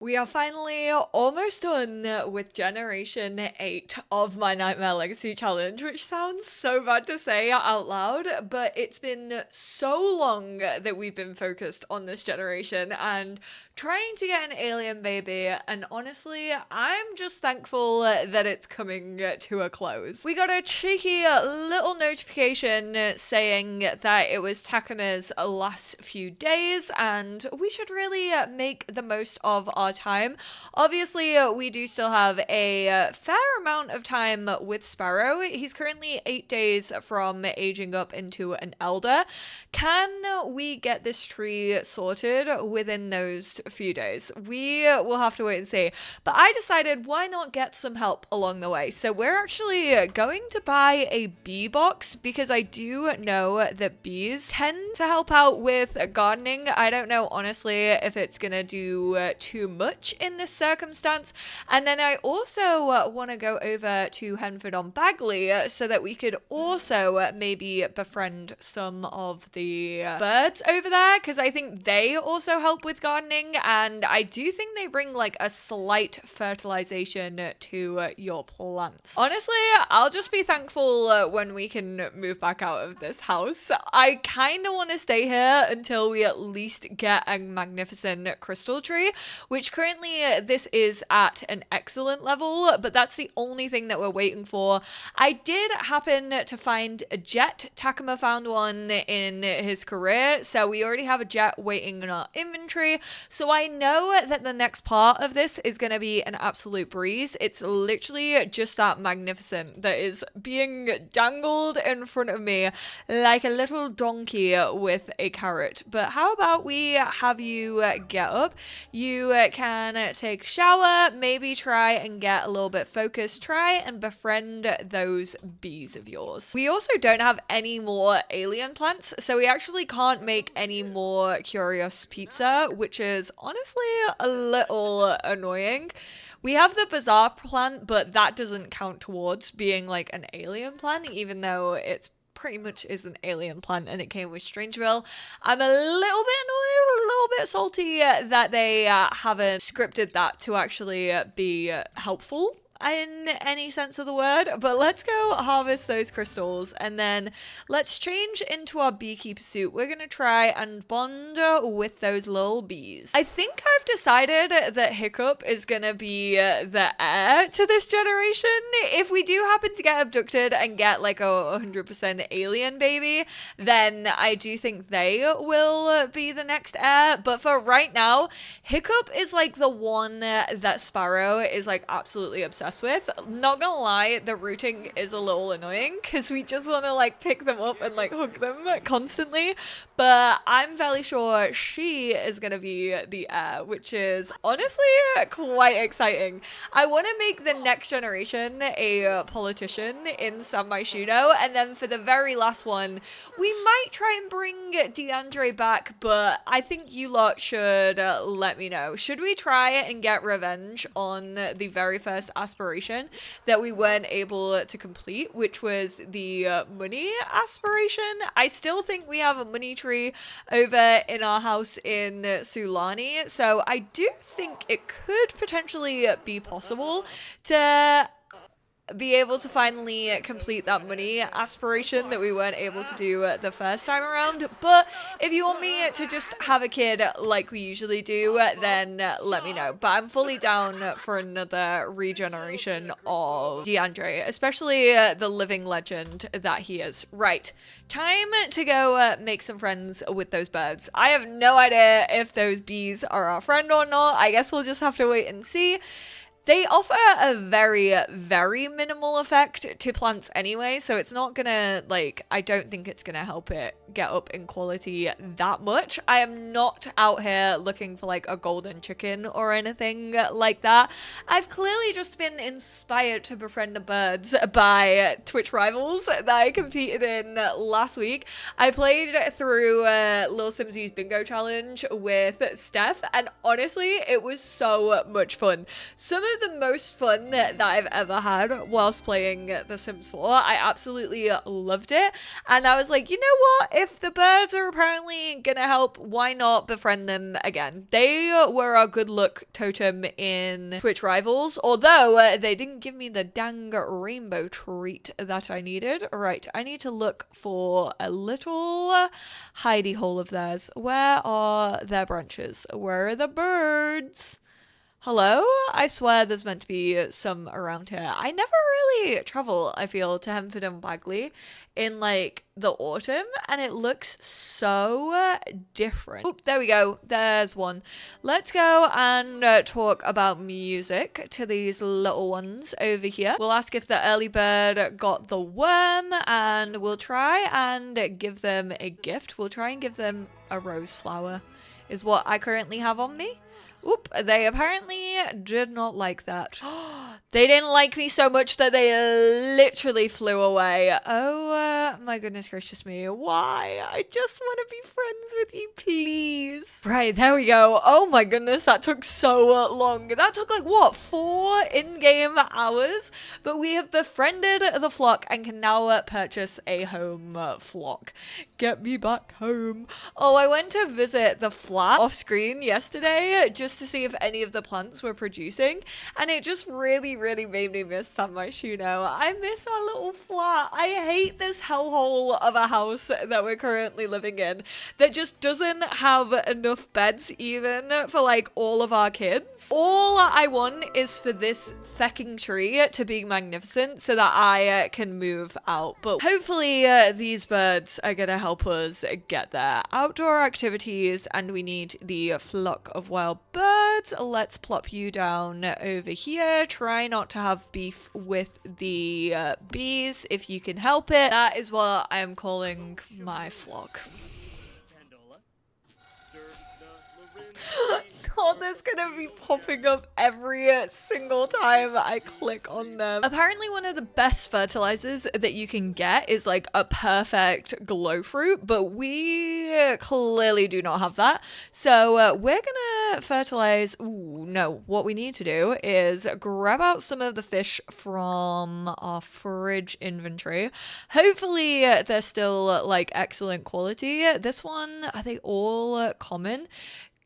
We are finally almost done with Generation 8 of my Nightmare Legacy Challenge, which sounds so bad to say out loud, but it's been so long that we've been focused on this generation and trying to get an alien baby, and honestly, I'm just thankful that it's coming to a close. We got a cheeky little notification saying that it was Takama's last few days, and we should really make the most of our time. Obviously, we do still have a fair amount of time with Sparrow. He's currently 8 days from aging up into an elder. Can we get this tree sorted within those few days? We will have to wait and see. But I decided, why not get some help along the way? So we're actually going to buy a bee box because I do know that bees tend to help out with gardening. I don't know, honestly, if it's gonna do too much in this circumstance. And then I also want to go over to Henford on Bagley so that we could also maybe befriend some of the birds over there, because I think they also help with gardening, and I do think they bring like a slight fertilization to your plants. Honestly, I'll just be thankful when we can move back out of this house. I kind of want to stay here until we at least get a magnificent crystal tree, which currently this is at an excellent level, but that's the only thing that we're waiting for. I did happen to find a jet. Takama found one in his career, so we already have a jet waiting in our inventory, so I know that the next part of this is going to be an absolute breeze. It's literally just that magnificent that is being dangled in front of me like a little donkey with a carrot. But how about we have you get up? You can take a shower, maybe try and get a little bit focused, try and befriend those bees of yours. We also don't have any more alien plants, so we actually can't make any more curious pizza, which is honestly a little annoying. We have the bizarre plant, but that doesn't count towards being like an alien plant, even though it's pretty much is an alien plant and it came with Strangeville. I'm a little bit annoyed, a little bit salty that they haven't scripted that to actually be helpful in any sense of the word. But let's go harvest those crystals and then let's change into our beekeeper suit. We're gonna try and bond with those little bees. I think I've decided that Hiccup is gonna be the heir to this generation. If we do happen to get abducted and get like a 100% alien baby, then I do think they will be the next heir. But for right now, Hiccup is like the one that Sparrow is like absolutely obsessed with. Not gonna lie, the routing is a little annoying because we just want to like pick them up and like hug them constantly, but I'm fairly sure she is gonna be the heir, which is honestly quite exciting. I want to make the next generation a politician in San Myshuno, and then for the very last one we might try and bring DeAndre back, but I think you lot should let me know. Should we try and get revenge on the very first aspiration that we weren't able to complete, which was the money aspiration? I still think we have a money tree over in our house in Sulani, so I do think it could potentially be possible to be able to finally complete that money aspiration that we weren't able to do the first time around. But if you want me to just have a kid like we usually do, then let me know. But I'm fully down for another regeneration of DeAndre, especially the living legend that he is. Right, time to go make some friends with those birds. I have no idea if those bees are our friend or not. I guess we'll just have to wait and see. They offer a very, very minimal effect to plants anyway, so it's not gonna, like, I don't think it's gonna help it get up in quality that much. I am not out here looking for, like, a golden chicken or anything like that. I've clearly just been inspired to befriend the birds by Twitch Rivals that I competed in last week. I played through Lil Simsy's Bingo Challenge with Steph, and honestly, it was so much fun. Some of of the most fun that I've ever had whilst playing The Sims 4. I absolutely loved it. And I was like, you know what? If the birds are apparently gonna help, why not befriend them again? They were a good luck totem in Twitch Rivals, although they didn't give me the dang rainbow treat that I needed. Right, I need to look for a little hidey hole of theirs. Where are their branches? Where are the birds? Hello? I swear there's meant to be some around here. I never really travel, I feel, to Hemford and Bagley in like the autumn, and it looks so different. Oh, there we go. There's one. Let's go and talk about music to these little ones over here. We'll ask if the early bird got the worm, and we'll try and give them a gift. We'll try and give them a rose flower, is what I currently have on me. Oop, they apparently did not like that. They didn't like me so much that they literally flew away. Oh my goodness gracious me. Why? I just want to be friends with you, please. Right, there we go. Oh my goodness, that took so long. That took like, what, 4 in-game hours? But we have befriended the flock and can now purchase a home flock. Get me back home. Oh, I went to visit the flat off screen yesterday just to see if any of the plants were producing, and it just really made me miss San Myshuno. I miss our little flat. I hate this hellhole of a house that we're currently living in that just doesn't have enough beds even for like all of our kids. All I want is for this fecking tree to be magnificent so that I can move out, but hopefully these birds are gonna help us get there. Outdoor activities, and we need the flock of wild birds. Let's plop you down over here. Try not to have beef with the bees if you can help it. That is what I am calling my flock. God, that's gonna be popping up every single time I click on them. Apparently one of the best fertilizers that you can get is like a perfect glow fruit, but we clearly do not have that. So we're gonna fertilize. Ooh, no, what we need to do is grab out some of the fish from our fridge inventory. Hopefully they're still like excellent quality. This one, are they all common?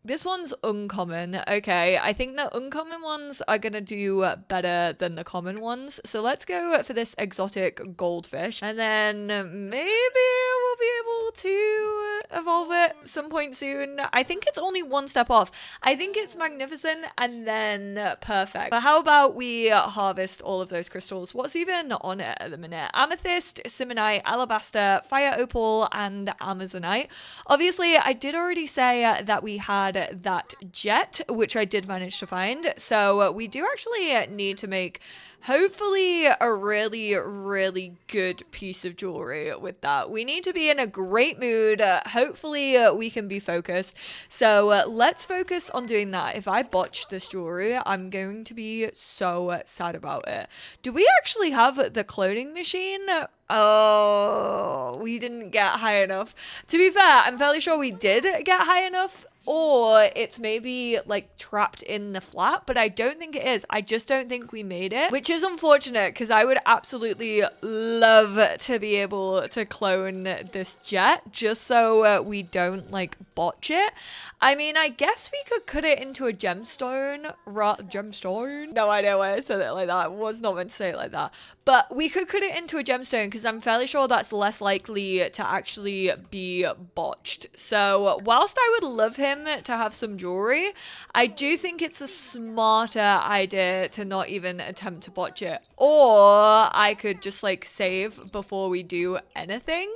This one's uncommon. Okay, I think the uncommon ones are gonna do better than the common ones. So let's go for this exotic goldfish, and then maybe we'll be able to evolve it some point soon. I think it's only one step off. I think it's magnificent and then perfect. But how about we harvest all of those crystals? What's even on it at the minute? Amethyst, Simonite, Alabaster, Fire Opal, and Amazonite. Obviously, I did already say that we had that jet, which I did manage to find. So we do actually need to make hopefully a really good piece of jewelry with that. We need to be in a great mood. Hopefully we can be focused. So let's focus on doing that. If I botch this jewelry, I'm going to be so sad about it. Do we actually have the cloning machine? Oh, we didn't get high enough. To be fair, I'm fairly sure we did get high enough, or it's maybe like trapped in the flat, but I don't think it is. I just don't think we made it, which is unfortunate because I would absolutely love to be able to clone this jet just so we don't like botch it. I mean, I guess we could cut it into a gemstone. Gemstone? No idea why I said it like that. I was not meant to say it like that. But we could cut it into a gemstone because I'm fairly sure that's less likely to actually be botched. So whilst I would love him to have some jewelry, I do think it's a smarter idea to not even attempt to botch it. Or I could just like save before we do anything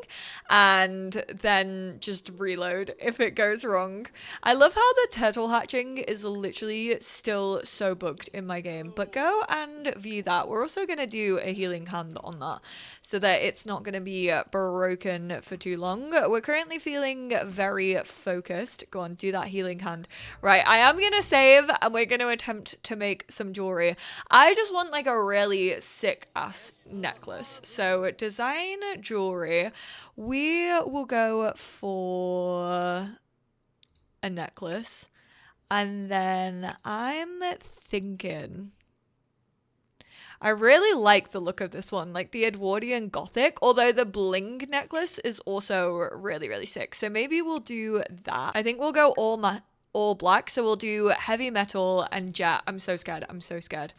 and then just reload if it goes wrong. I love how the turtle hatching is literally still so bugged in my game, but go and view that. We're also going to do a healing hand on that so that it's not going to be broken for too long. We're currently feeling very focused. Go on, do that healing hand. Right, I am going to save and we're going to attempt to make some jewelry. I just want like a really sick ass necklace. So design jewelry. We will go for a necklace, and then I'm thinking I really like the look of this one, like the Edwardian Gothic, although the bling necklace is also really, really sick. So maybe we'll do that. I think we'll go all black. So we'll do heavy metal and jet. I'm so scared. I'm so scared.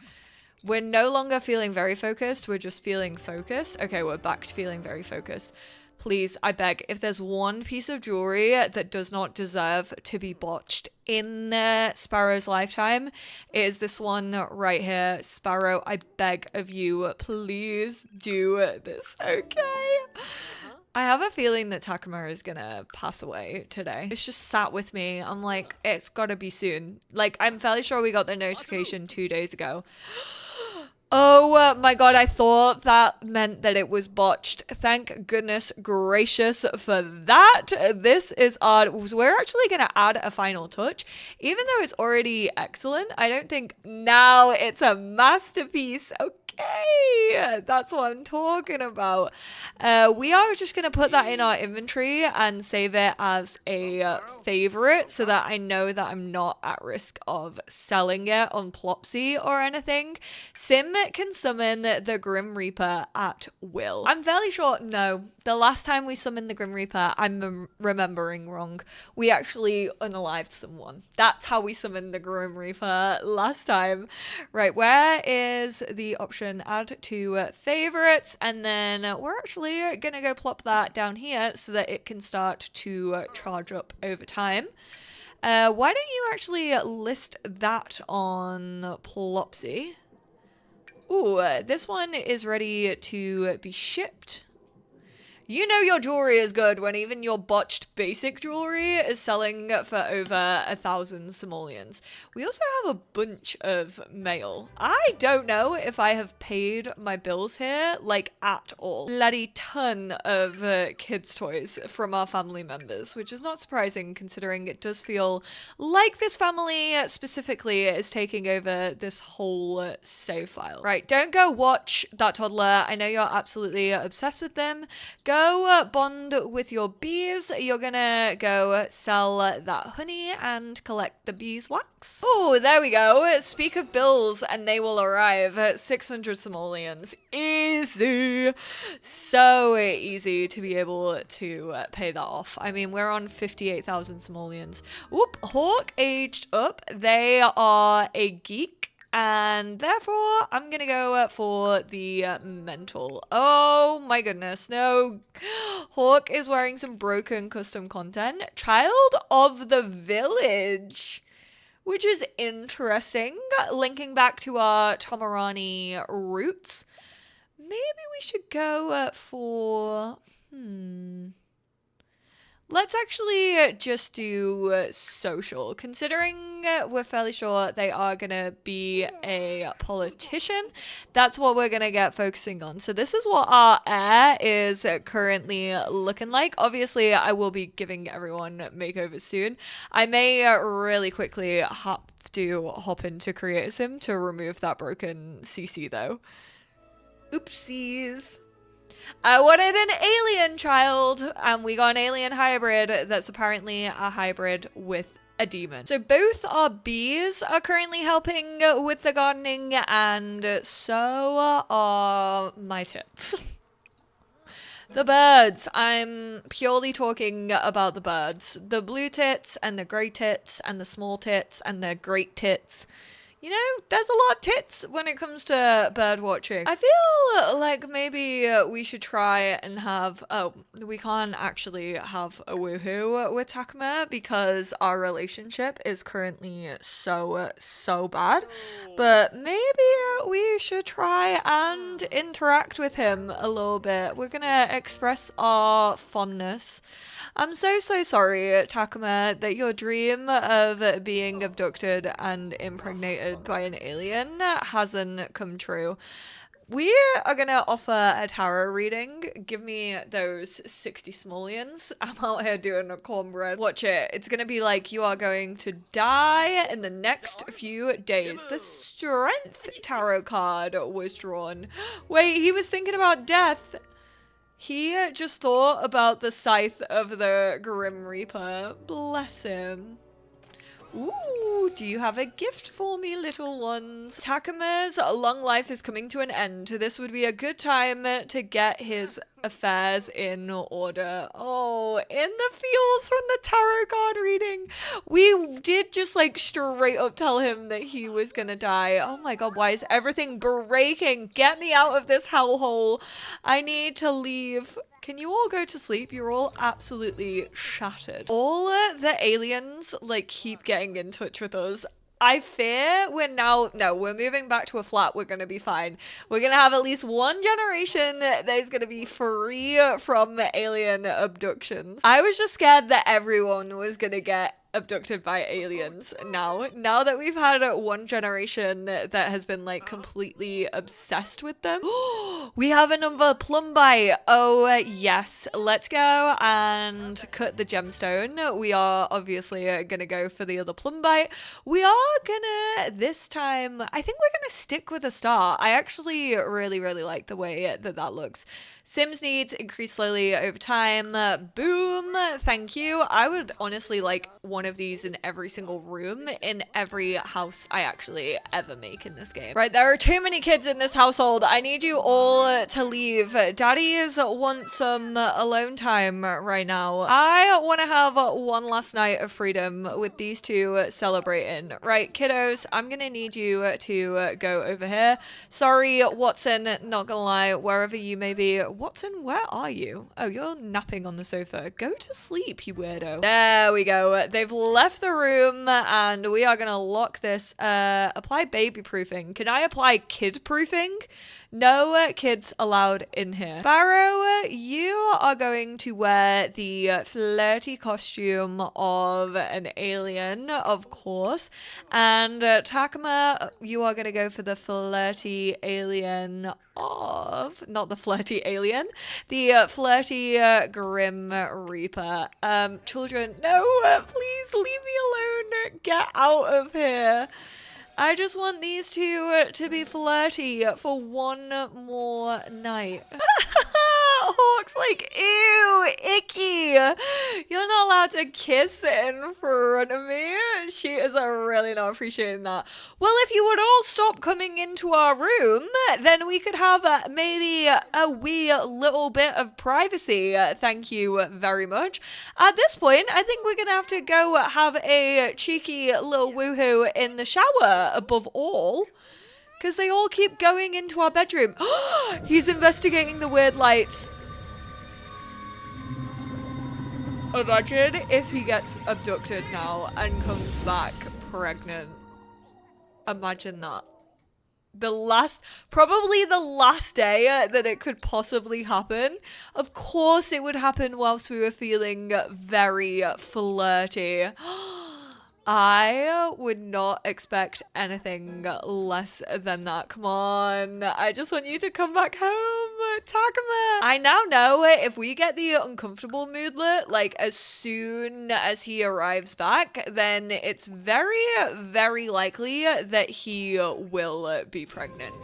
We're no longer feeling very focused. We're just feeling focused. Okay, we're back to feeling very focused. Please, I beg, if there's one piece of jewelry that does not deserve to be botched in Sparrow's lifetime, it is this one right here. Sparrow, I beg of you, please do this, okay? I have a feeling that Takuma is gonna pass away today. It's just sat with me. I'm like, it's gotta be soon. Like, I'm fairly sure we got the notification 2 days ago. Oh my god, I thought that meant that it was botched. Thank goodness gracious for that. This is odd. We're actually going to add a final touch. Even though it's already excellent, I don't think now it's a masterpiece. Okay, that's what I'm talking about. We are just going to put that in our inventory and save it as a favorite so that I know that I'm not at risk of selling it on Plopsy or anything. Sim can summon the Grim Reaper at will. I'm fairly sure, no, the last time we summoned the Grim Reaper, I'm remembering wrong. We actually unalived someone. That's how we summoned the Grim Reaper last time. Right, where is the option add to favorites? And then we're actually gonna go plop that down here so that it can start to charge up over time. Why don't you actually list that on Plopsy? Ooh, this one is ready to be shipped. You know your jewelry is good when even your botched basic jewelry is selling for over 1,000 simoleons. We also have a bunch of mail. I don't know if I have paid my bills here, like, at all. Bloody ton of kids' toys from our family members, which is not surprising considering it does feel like this family specifically is taking over this whole save file. Right, don't go watch that toddler. I know you're absolutely obsessed with them. Go bond with your bees. You're gonna go sell that honey and collect the beeswax. Oh, there we go. Speak of bills and they will arrive. 600 simoleons. Easy. So easy to be able to pay that off. I mean, we're on 58,000 simoleons. Whoop, Hawk aged up. They are a geek. And therefore, I'm gonna go for the mental. Oh my goodness, no. Hawk is wearing some broken custom content. Child of the village, which is interesting. Linking back to our Tomarani roots. Maybe we should go for... Let's actually just do social, considering we're fairly sure they are going to be a politician. That's what we're going to get focusing on. So this is what our heir is currently looking like. Obviously, I will be giving everyone makeovers soon. I may really quickly have to hop into Create Sim to remove that broken CC though. Oopsies. I wanted an alien child, and we got an alien hybrid that's apparently a hybrid with a demon. So both our bees are currently helping with the gardening, and so are my tits. The birds. I'm purely talking about the birds. The blue tits and the grey tits and the small tits and the great tits. You know, there's a lot of tits when it comes to bird watching. I feel like maybe we should try and have... Oh, we can't actually have a woohoo with Takuma because our relationship is currently so bad. But maybe we should try and interact with him a little bit. We're gonna express our fondness. I'm so sorry, Takuma, that your dream of being abducted and impregnated by an alien hasn't come true. We are gonna offer a tarot reading. Give me those 60 simoleons. I'm out here doing a cornbread. Watch it. It's gonna be like you are going to die in the next few days. The Strength tarot card was drawn. Wait, he was thinking about death. He just thought about the scythe of the Grim Reaper. Bless him. Ooh, do you have a gift for me, little ones? Takama's long life is coming to an end. This would be a good time to get his affairs in order. Oh, in the feels from the tarot card reading. We did just like straight up tell him that he was gonna die. Oh my god, why is everything breaking? Get me out of this hellhole. I need to leave. Can you all go to sleep? You're all absolutely shattered. All the aliens like keep getting in touch with us. I fear we're moving back to a flat. We're gonna be fine. We're gonna have at least one generation that is gonna be free from alien abductions. I was just scared that everyone was gonna get abducted by aliens. Now that we've had one generation that has been like completely obsessed with them, we have another plum bite. Oh yes, let's go and cut the gemstone. We are obviously gonna go for the other plum bite. We are gonna this time, I think we're gonna stick with a star. I actually really like the way that looks. Sims needs increase slowly over time. Boom, thank you. I would honestly like one of these in every single room in every house I actually ever make in this game. Right, there are too many kids in this household. I need you all to leave. Daddies want some alone time right now. I want to have one last night of freedom with these two celebrating. Right, kiddos, I'm gonna need you to go over here. Sorry, Watson, not gonna lie, wherever you may be. Watson, where are you? Oh, you're napping on the sofa. Go to sleep, you weirdo. There we go. They've left the room and we are gonna lock this. Apply baby proofing. Can I apply kid proofing? No kids allowed in here. Barrow, you are going to wear the flirty costume of an alien, of course. And Takama, you are going to go for the flirty alien of... Not the flirty alien. The flirty Grim Reaper. Children, no, please leave me alone. Get out of here. I just want these two to be flirty for one more night. Hawk's like, ew, icky. You're not allowed to kiss in front of me. She is really not appreciating that. Well, if you would all stop coming into our room, then we could have maybe a wee little bit of privacy. Thank you very much. At this point, I think we're going to have to go have a cheeky little woohoo in the shower above all. Because they all keep going into our bedroom. He's investigating the weird lights. Imagine if he gets abducted now and comes back pregnant. Imagine that. Probably the last day that it could possibly happen. Of course it would happen whilst we were feeling very flirty. I would not expect anything less than that. Come on. I just want you to come back home, Takama. I now know if we get the uncomfortable moodlet, like as soon as he arrives back, then it's very likely that he will be pregnant.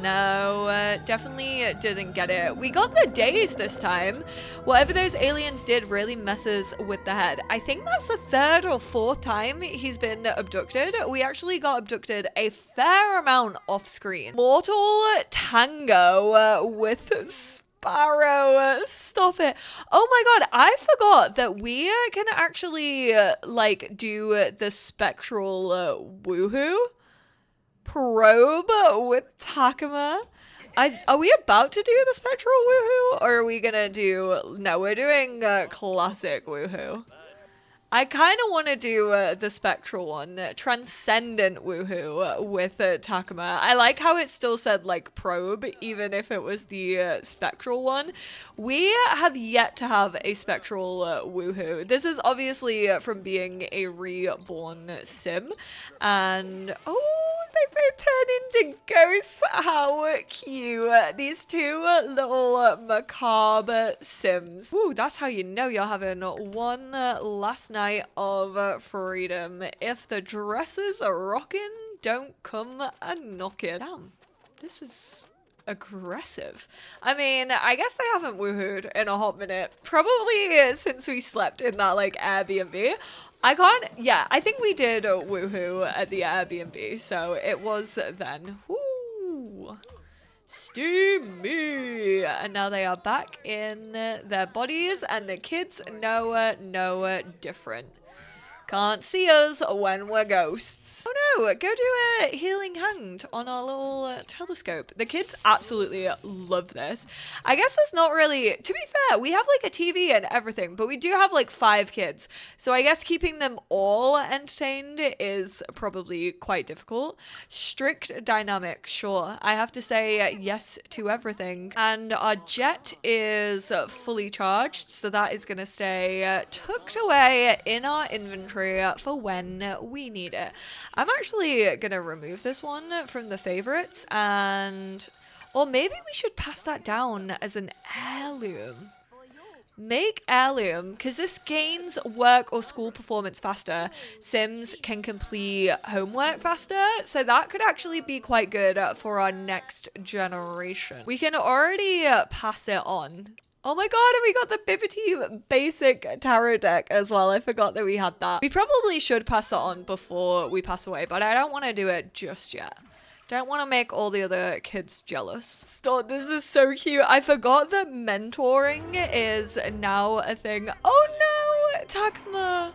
No, definitely didn't get it. We got the days this time. Whatever those aliens did really messes with the head. I think that's the third or fourth time he's been abducted. We actually got abducted a fair amount off screen. Mortal Tango with Sparrow, stop it. Oh my god, I forgot that we can actually like do the spectral woohoo probe with Takama. Are we about to do the spectral woohoo, or are we gonna do... No, we're doing classic woohoo. I kind of want to do the spectral one, transcendent woohoo with Takama. I like how it still said like probe, even if it was the spectral one. We have yet to have a spectral woohoo. This is obviously from being a reborn sim, and they both turn into ghosts. How cute. These two little macabre sims. Ooh, that's how you know you're having one last night of freedom. If the dresses are rocking, don't come a knocking. Damn, this is aggressive. I mean, I guess they haven't woohooed in a hot minute. Probably since we slept in that like Airbnb. I think we did woohoo at the Airbnb, so it was then. Woo! Steamy! And now they are back in their bodies, and the kids know different. Can't see us when we're ghosts. Oh no, go do a healing hand on our little telescope. The kids absolutely love this. I guess that's not really, to be fair, we have like a TV and everything, but we do have like 5 kids. So I guess keeping them all entertained is probably quite difficult. Strict dynamic, sure. I have to say yes to everything. And our jet is fully charged, so that is gonna stay tucked away in our inventory for when we need it. I'm actually gonna remove this one from the favorites, or maybe we should pass that down as an heirloom. Make heirloom, because this gains work or school performance faster. Sims can complete homework faster, so that could actually be quite good for our next generation. We can already pass it on. Oh my god, and we got the Bibbity basic tarot deck as well. I forgot that we had that. We probably should pass it on before we pass away, but I don't want to do it just yet. Don't want to make all the other kids jealous. Stop, this is so cute. I forgot that mentoring is now a thing. Oh no, Takama.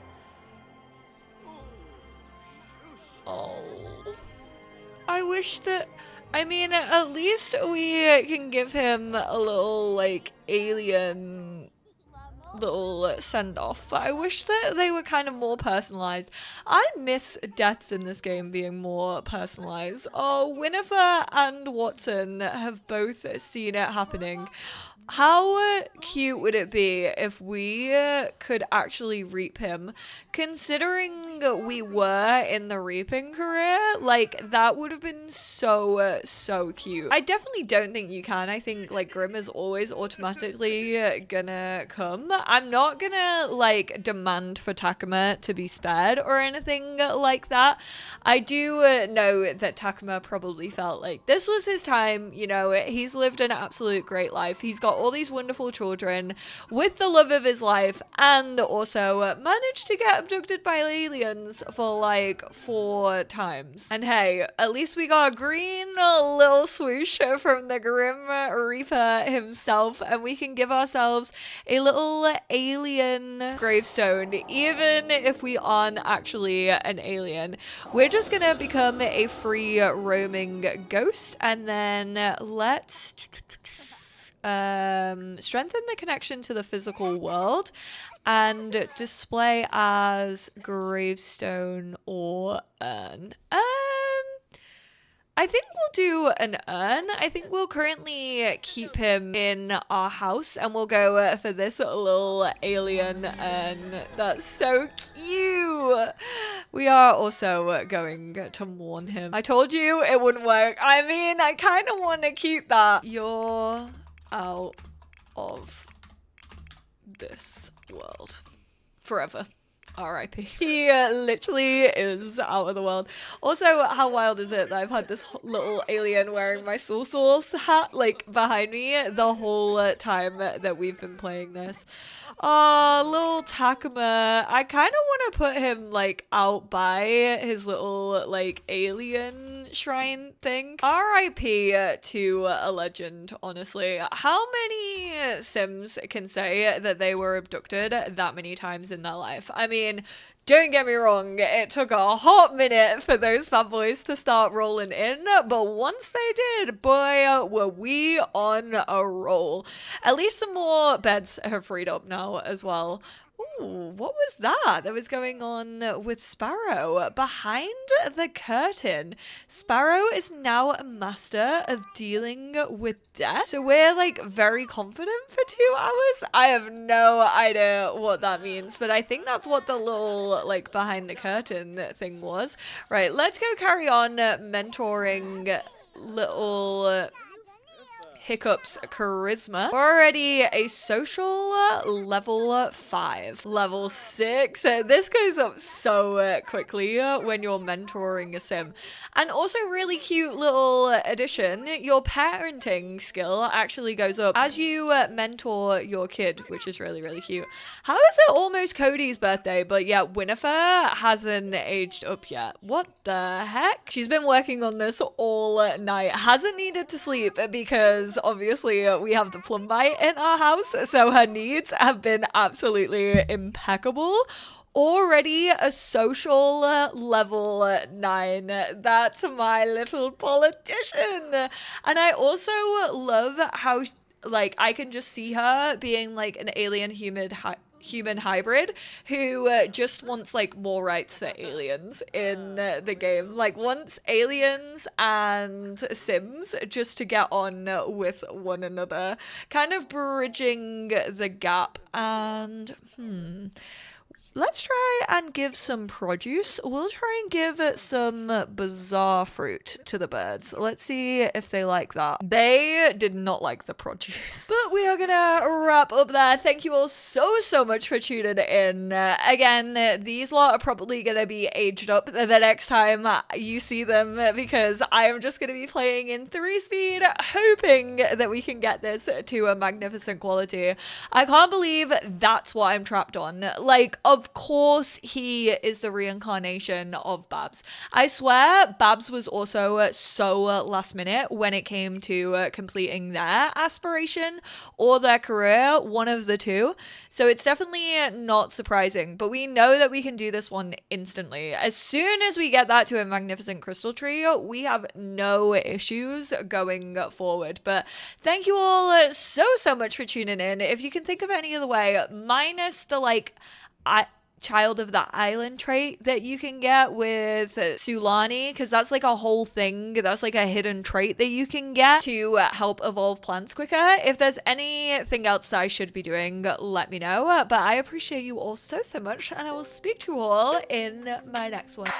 Oh. I wish that... I mean, at least we can give him a little, like, alien little send-off. But I wish that they were kind of more personalized. I miss deaths in this game being more personalized. Oh, Winifred and Watson have both seen it happening. How cute would it be if we could actually reap him? Considering we were in the reaping career, like, that would have been so cute. I definitely don't think you can. I think, like, Grimm is always automatically gonna come. I'm not gonna, like, demand for Takama to be spared or anything like that. I do know that Takama probably felt like this was his time, you know, he's lived an absolute great life. He's got all these wonderful children with the love of his life, and also managed to get abducted by aliens for like 4 times. And hey, at least we got a green little swoosh from the Grim Reaper himself, and we can give ourselves a little alien gravestone, even if we aren't actually an alien. We're just gonna become a free roaming ghost, and then let's strengthen the connection to the physical world and display as gravestone or urn. I think we'll do an urn. I think we'll currently keep him in our house, and we'll go for this little alien urn. That's so cute. We are also going to mourn him. I told you it wouldn't work. I mean, I kind of want to keep that. You're out of this world forever. R.I.P. He literally is out of the world. Also, how wild is it that I've had this little alien wearing my Soul Source hat, like, behind me the whole time that we've been playing this. Oh, little Takama. I kind of want to put him, like, out by his little, like, alien shrine thing. R.I.P. to a legend, honestly. How many Sims can say that they were abducted that many times in their life? I mean, don't get me wrong, it took a hot minute for those fanboys to start rolling in, but once they did, boy, were we on a roll. At least some more beds have freed up now as well. Ooh, what was that was going on with Sparrow? Behind the curtain, Sparrow is now a master of dealing with death. So we're like very confident for 2 hours. I have no idea what that means, but I think that's what the little like behind the curtain thing was. Right, let's go carry on mentoring little Hiccup's charisma. We're already a social level 5. Level 6. This goes up so quickly when you're mentoring a sim. And also really cute little addition, your parenting skill actually goes up as you mentor your kid, which is really, really cute. How is it almost Cody's birthday? But yeah, Winifred hasn't aged up yet. What the heck? She's been working on this all night. Hasn't needed to sleep because obviously we have the plum bite in our house. So her needs have been absolutely impeccable. Already a social level 9. That's my little politician. And I also love how like I can just see her being like an alien human hybrid who just wants like more rights for aliens in the game, like wants aliens and sims just to get on with one another, kind of bridging the gap. And let's try and give some produce. We'll try and give some bizarre fruit to the birds. Let's see if they like that. They did not like the produce. But we are gonna wrap up there. Thank you all so much for tuning in. Again, these lot are probably gonna be aged up the next time you see them because I am just gonna be playing in 3-speed, hoping that we can get this to a magnificent quality. I can't believe that's what I'm trapped on. Like, of course he is the reincarnation of Babs. I swear Babs was also so last minute when it came to completing their aspiration or their career, one of the two. So it's definitely not surprising, but we know that we can do this one instantly. As soon as we get that to a magnificent crystal tree, we have no issues going forward. But thank you all so much for tuning in. If you can think of any other way, minus the like child of the island trait that you can get with Sulani, because that's like a whole thing. That's like a hidden trait that you can get to help evolve plants quicker. If there's anything else that I should be doing, let me know. But I appreciate you all so much, and I will speak to you all in my next one.